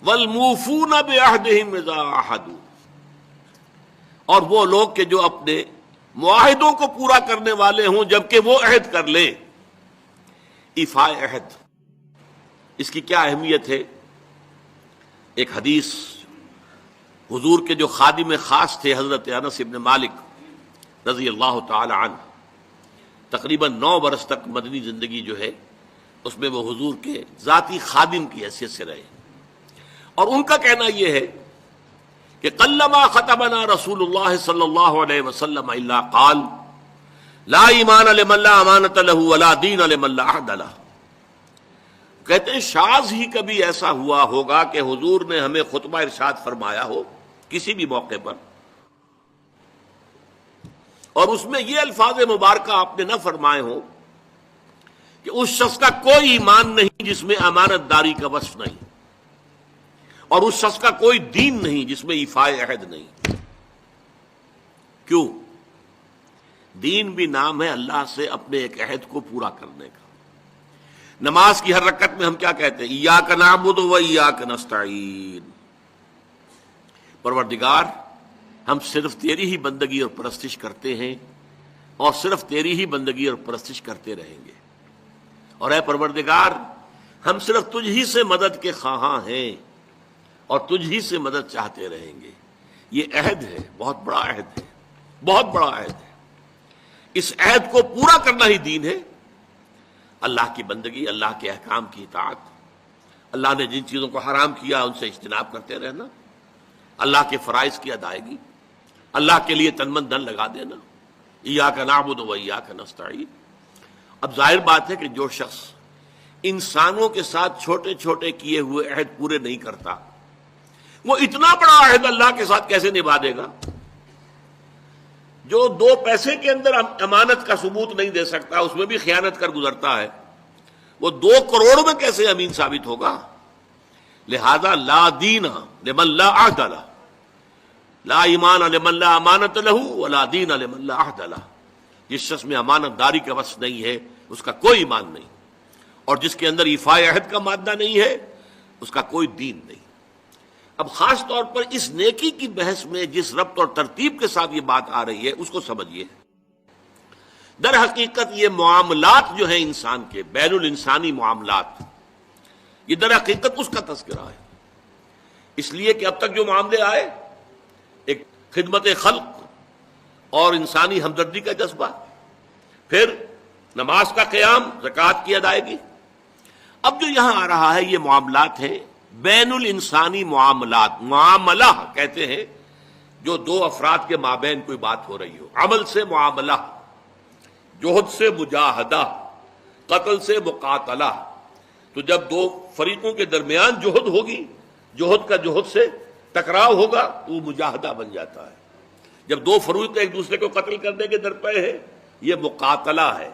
والموفون بعہدہم اذا عاہدوا، اور وہ لوگ کہ جو اپنے معاہدوں کو پورا کرنے والے ہوں جبکہ وہ عہد کر لیں۔ ایفاء عہد، اس کی کیا اہمیت ہے؟ ایک حدیث حضور کے جو خادم خاص تھے حضرت انس بن مالک رضی اللہ تعالی عنہ، تقریباً 9 برس تک مدنی زندگی جو ہے اس میں وہ حضور کے ذاتی خادم کی حیثیت سے رہے، اور ان کا کہنا یہ ہے کہ قلما خطبنا رسول اللہ صلی اللہ علیہ وسلم الا قال لا ایمان لمن لا امانۃ له ولا دین لمن لا عہد له۔ کہتے ہیں شاذ ہی کبھی ایسا ہوا ہوگا کہ حضور نے ہمیں خطبہ ارشاد فرمایا ہو کسی بھی موقع پر، اور اس میں یہ الفاظ مبارکہ آپ نے نہ فرمائے ہوں کہ اس شخص کا کوئی ایمان نہیں جس میں امانت داری کا وصف نہیں، اور اس شخص کا کوئی دین نہیں جس میں ایفاء عہد نہیں۔ کیوں؟ دین بھی نام ہے اللہ سے اپنے ایک عہد کو پورا کرنے کا۔ نماز کی ہر رکعت میں ہم کیا کہتے ہیں؟ ایاک نعبد و ایاک نستعین، پروردگار ہم صرف تیری ہی بندگی اور پرستش کرتے ہیں، اور صرف تیری ہی بندگی اور پرستش کرتے رہیں گے، اور اے پروردگار ہم صرف تجھ ہی سے مدد کے خواہاں ہیں اور تجھ ہی سے مدد چاہتے رہیں گے۔ یہ عہد ہے، بہت بڑا عہد ہے، بہت بڑا عہد ہے۔ اس عہد کو پورا کرنا ہی دین ہے۔ اللہ کی بندگی، اللہ کے احکام کی اطاعت، اللہ نے جن چیزوں کو حرام کیا ان سے اجتناب کرتے رہنا، اللہ کے فرائض کی ادائیگی، اللہ کے لیے تن من دھن لگا دینا، ایاک نعبد و ایاک نستعین۔ اب ظاہر بات ہے کہ جو شخص انسانوں کے ساتھ چھوٹے چھوٹے کیے ہوئے عہد پورے نہیں کرتا، وہ اتنا بڑا عہد اللہ کے ساتھ کیسے نبھا دے گا؟ جو 2 پیسے کے اندر امانت کا ثبوت نہیں دے سکتا، اس میں بھی خیانت کر گزرتا ہے، وہ 2 کروڑ میں کیسے امین ثابت ہوگا؟ لہذا لا دین لمن لا عہد لہ، لا ایمان لمن لا امانت لہ ولا دین لمن لا عہد لہ۔ جس شخص میں امانت داری کا وصف نہیں ہے اس کا کوئی ایمان نہیں، اور جس کے اندر ایفاء عہد کا مادہ نہیں ہے اس کا کوئی دین نہیں۔ اب خاص طور پر اس نیکی کی بحث میں جس ربط اور ترتیب کے ساتھ یہ بات آ رہی ہے اس کو سمجھیے۔ در حقیقت یہ معاملات جو ہیں انسان کے، بین الانسانی معاملات، یہ در حقیقت اس کا تذکرہ ہے، اس لیے کہ اب تک جو معاملے آئے، ایک خدمت خلق اور انسانی ہمدردی کا جذبہ، پھر نماز کا قیام، زکوٰۃ کی ادائیگی۔ اب جو یہاں آ رہا ہے یہ معاملات ہیں بین الانسانی معاملات۔ معاملہ کہتے ہیں جو 2 افراد کے مابین کوئی بات ہو رہی ہو، عمل سے معاملہ، جوہد سے مجاہدہ، قتل سے مقاتلہ۔ تو جب 2 فریقوں کے درمیان جوہد ہوگی، جوہد کا جوہد سے ٹکراؤ ہوگا تو وہ مجاہدہ بن جاتا ہے۔ جب 2 فریق ایک دوسرے کو قتل کرنے کے درپے ہیں، یہ مقاتلہ ہے۔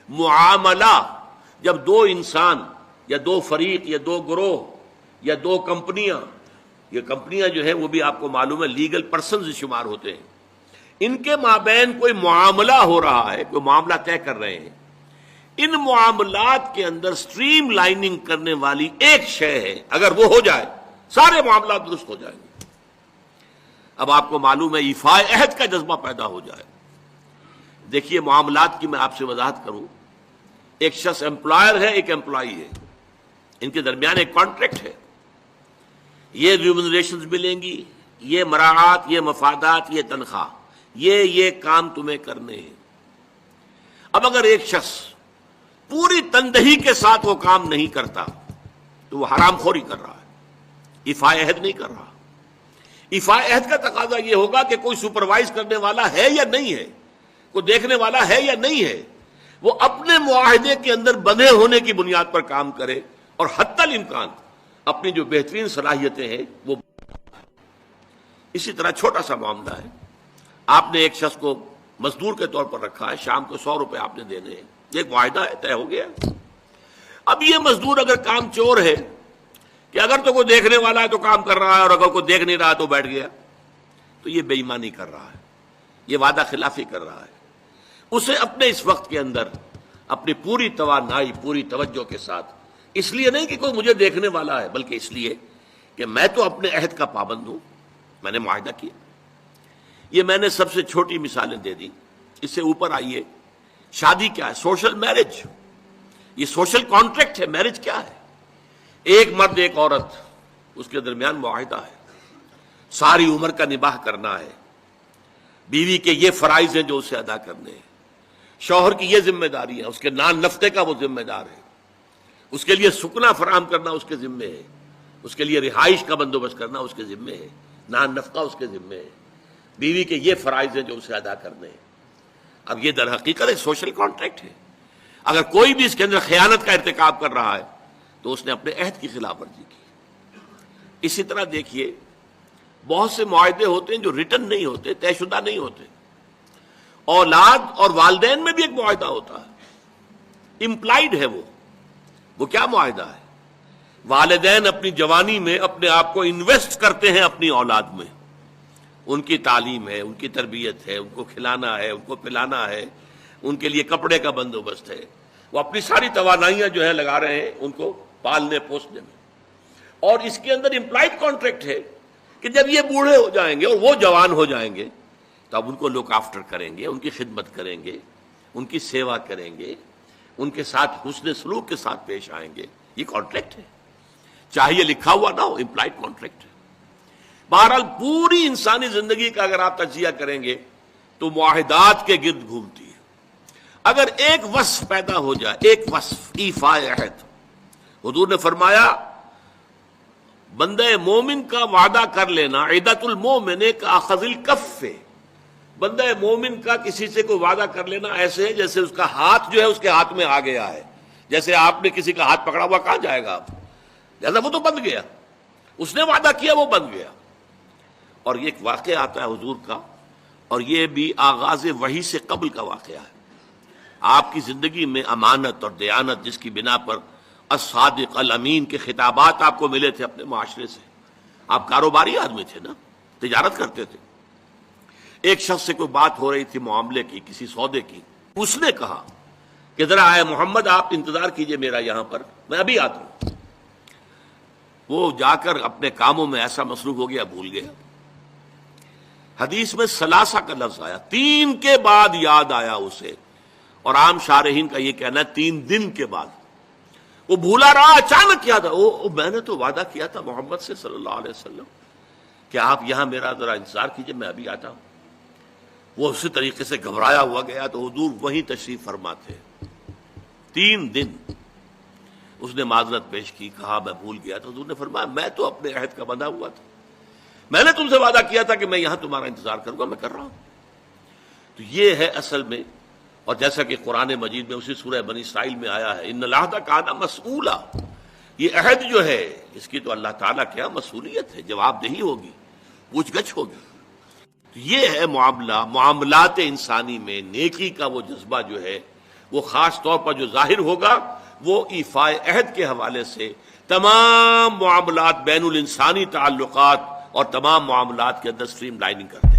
معاملہ جب 2 انسان یا 2 فریق یا 2 گروہ یا 2 کمپنیاں، یہ کمپنیاں جو ہیں وہ بھی آپ کو معلوم ہے لیگل پرسنز شمار ہوتے ہیں، ان کے مابین کوئی معاملہ ہو رہا ہے، کوئی معاملہ طے کر رہے ہیں، ان معاملات کے اندر سٹریم لائننگ کرنے والی ایک شے ہے، اگر وہ ہو جائے سارے معاملات درست ہو جائیں گے۔ اب آپ کو معلوم ہے ایفاء عہد کا جذبہ پیدا ہو جائے۔ دیکھیے معاملات کی میں آپ سے وضاحت کروں، ایک شخص امپلائر ہے، ایک امپلائی ہے، ان کے درمیان ایک کانٹریکٹ ہے، یہ ریمونریشنز ملیں گی، یہ مراعات، یہ مفادات، یہ تنخواہ، یہ کام تمہیں کرنے ہیں۔ اب اگر ایک شخص پوری تندہی کے ساتھ وہ کام نہیں کرتا تو وہ حرام خوری کر رہا ہے، ایفاء عہد نہیں کر رہا۔ ایفاء عہد کا تقاضا یہ ہوگا کہ کوئی سپروائز کرنے والا ہے یا نہیں ہے، کوئی دیکھنے والا ہے یا نہیں ہے، وہ اپنے معاہدے کے اندر بندھے ہونے کی بنیاد پر کام کرے، اور حتی الامکان اپنی جو بہترین صلاحیتیں ہیں وہ۔ اسی طرح چھوٹا سا معاملہ ہے، آپ نے ایک شخص کو مزدور کے طور پر رکھا ہے، شام کو 100 روپے آپ نے دینے ہیں، ایک معاہدہ ہے، طے ہو گیا۔ اب یہ مزدور اگر کام چور ہے کہ اگر تو کوئی دیکھنے والا ہے تو کام کر رہا ہے، اور اگر کوئی دیکھ نہیں رہا تو بیٹھ گیا، تو یہ بے ایمانی کر رہا ہے، یہ وعدہ خلافی کر رہا ہے۔ اسے اپنے اس وقت کے اندر اپنی پوری توانائی، پوری توجہ کے ساتھ، اس لیے نہیں کہ کوئی مجھے دیکھنے والا ہے، بلکہ اس لیے کہ میں تو اپنے عہد کا پابند ہوں، میں نے معاہدہ کیا. یہ میں نے سب سے چھوٹی مثالیں دے دی. اس سے اوپر آئیے، شادی کیا ہے؟ Social marriage. یہ سوشل کانٹریکٹ ہے. میرج کیا ہے؟ ایک مرد ایک عورت، اس کے درمیان معاہدہ ہے، ساری عمر کا نباہ کرنا ہے. بیوی کے یہ فرائض ہیں جو اسے ادا کرنے ہیں، شوہر کی یہ ذمہ داری ہے، اس کے نان نفقے کا وہ ذمہ دار ہے، اس کے لیے سکنا فراہم کرنا اس کے ذمے ہے، اس کے لیے رہائش کا بندوبست کرنا اس کے ذمے ہے، نان نفقہ اس کے ذمے ہے. بیوی کے یہ فرائض ہیں جو اسے ادا کرنے ہیں. اب یہ در حقیقت ایک سوشل کانٹریکٹ ہے. اگر کوئی بھی اس کے اندر خیانت کا ارتکاب کر رہا ہے تو اس نے اپنے عہد کی خلاف ورزی کی. اسی طرح دیکھیے، بہت سے معاہدے ہوتے ہیں جو ریٹن نہیں ہوتے، طے شدہ نہیں ہوتے. اولاد اور والدین میں بھی ایک معاہدہ ہوتا ہے، امپلائڈ ہے. وہ کیا معاہدہ ہے؟ والدین اپنی جوانی میں اپنے آپ کو انویسٹ کرتے ہیں اپنی اولاد میں. ان کی تعلیم ہے، ان کی تربیت ہے، ان کو کھلانا ہے، ان کو پلانا ہے، ان کے لیے کپڑے کا بندوبست ہے. وہ اپنی ساری توانائیاں جو ہے لگا رہے ہیں ان کو پالنے پوسنے میں. اور اس کے اندر امپلائڈ کانٹریکٹ ہے کہ جب یہ بوڑھے ہو جائیں گے اور وہ جوان ہو جائیں گے تو اب ان کو لک آفٹر کریں گے، ان کی خدمت کریں گے، ان کی سیوا کریں گے، ان کے ساتھ حسن سلوک کے ساتھ پیش آئیں گے. یہ کانٹریکٹ ہے، چاہے یہ لکھا ہوا نہ ہو، امپلائڈ کانٹریکٹ ہے. بہرحال پوری انسانی زندگی کا اگر آپ تجزیہ کریں گے تو معاہدات کے گرد گھومتی ہے. اگر ایک وصف پیدا ہو جائے، ایک وصف ایفاء عہد، حضور نے فرمایا بندہ مومن کا وعدہ کر لینا عدت المومن کا اخذ الکف. بندہ مومن کا کسی سے کوئی وعدہ کر لینا ایسے ہے جیسے اس کا ہاتھ جو ہے اس کے ہاتھ میں آ گیا ہے. جیسے آپ نے کسی کا ہاتھ پکڑا ہوا، کہاں جائے گا آپ؟ لہذا وہ تو بند گیا، اس نے وعدہ کیا وہ بند گیا. اور یہ ایک واقعہ آتا ہے حضور کا، اور یہ بھی آغاز وحی سے قبل کا واقعہ ہے. آپ کی زندگی میں امانت اور دیانت جس کی بنا پر الصادق الامین کے خطابات آپ کو ملے تھے اپنے معاشرے سے. آپ کاروباری آدمی تھے نا، تجارت کرتے تھے. ایک شخص سے کوئی بات ہو رہی تھی معاملے کی، کسی سودے کی. اس نے کہا کہ ذرا آئے محمد آپ انتظار کیجئے میرا یہاں پر، میں ابھی آتا ہوں. وہ جا کر اپنے کاموں میں ایسا مصروف ہو گیا، بھول گیا. حدیث میں ثلاثہ کا لفظ آیا، 3 کے بعد یاد آیا اسے. اور عام شارحین کا یہ کہنا ہے 3 دن کے بعد. وہ بھولا رہا، اچانک یاد آیا، میں نے تو وعدہ کیا تھا محمد سے صلی اللہ علیہ وسلم کہ آپ یہاں میرا ذرا انتظار کیجئے، میں ابھی آتا ہوں. وہ اسی طریقے سے گھبرایا ہوا گیا تو حضور وہیں تشریف فرما تھے. 3 دن اس نے معذرت پیش کی، کہا میں بھول گیا. تو حضور نے فرمایا میں تو اپنے عہد کا بندھا ہوا تھا، میں نے تم سے وعدہ کیا تھا کہ میں یہاں تمہارا انتظار کروں گا، میں کر رہا ہوں. تو یہ ہے اصل میں. اور جیسا کہ قرآن مجید میں اسی سورہ بنی اسرائیل میں آیا ہے، ان العہد کان مسئولا. یہ عہد جو ہے اس کی تو اللہ تعالیٰ کیا مسئولیت ہے، جواب دہی ہوگی، پوچھ گچھ ہوگی. یہ ہے معاملات انسانی میں نیکی کا وہ جذبہ جو ہے وہ خاص طور پر جو ظاہر ہوگا وہ ایفاء عہد کے حوالے سے تمام معاملات، بین الانسانی تعلقات اور تمام معاملات کے اندر سٹریم لائننگ کرتا ہے.